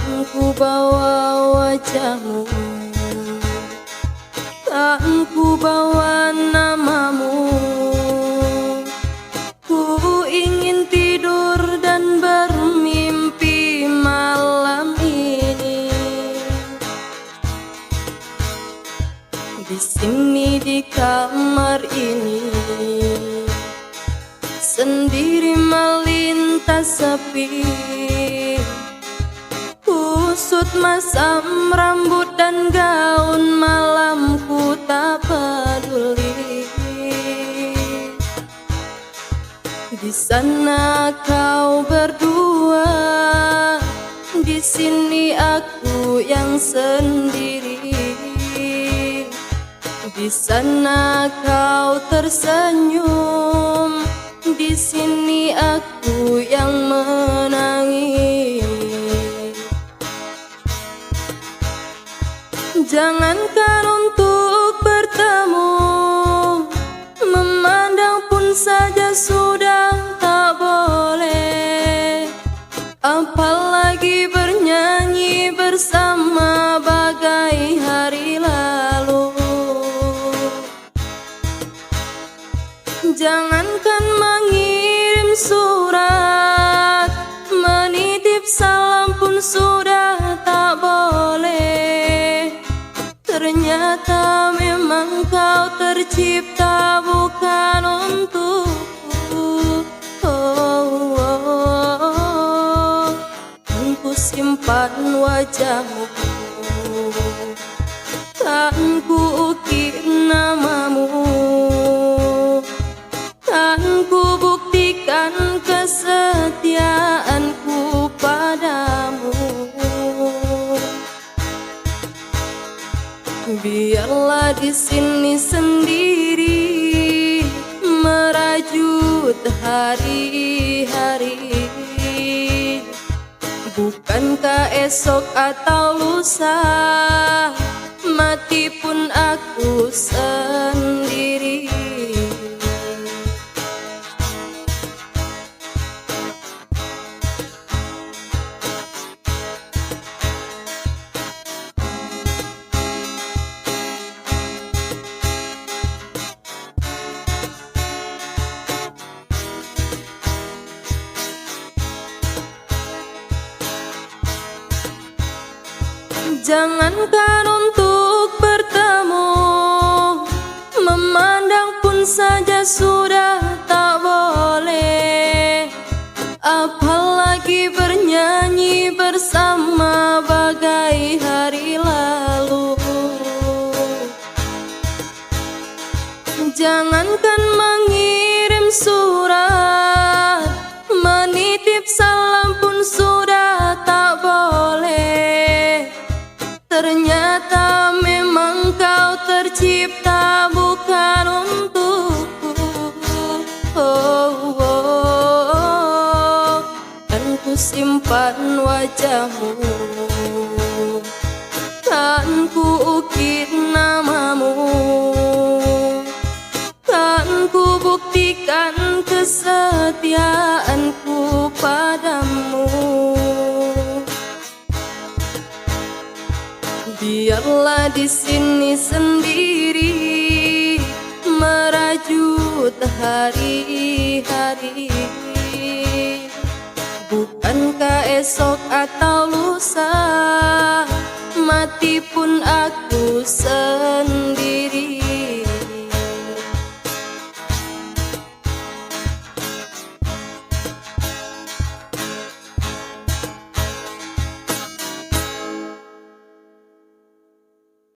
Kan ku bawa wajahmu, kan ku bawa namamu. Ku ingin tidur dan bermimpi malam ini. Di sini di kamar ini, sendiri melintas sepi. Kusut masam rambut dan gaun malamku tak peduli. Di sana kau berdua, di sini aku yang sendiri. Di sana kau tersenyum, di sini aku yang menangis. Jangankan untuk bertemu, memandang pun saja sudah tak boleh. Apalagi bernyanyi bersama bagai hari lalu. Jangankan mengirim surat, menitip salam pun sudah tak boleh. Ternyata memang kau tercipta bukan untukku. Kan ku simpan wajahmu, kan ku ukir namamu, kan ku buktikan kesetiaanku padamu. Biarlah di sini sendiri merajut hari-hari. Bukankah esok atau lusa mati pun aku sendiri. Jangankan untuk bertemu, memandang pun saja sudah tak boleh. Apalagi bernyanyi bersama bagai hari lalu. Jangankan mengirim surat, menitip salam pun sudah tak boleh. Ternyata memang kau tercipta bukan untukku. Kan ku simpan wajahmu, kan ku ukir namamu, kan ku buktikan kesetiaanku padamu. Biarlah di sini sendiri merajut hari-hari. Bukankah esok atau lusa mati pun aku sendiri.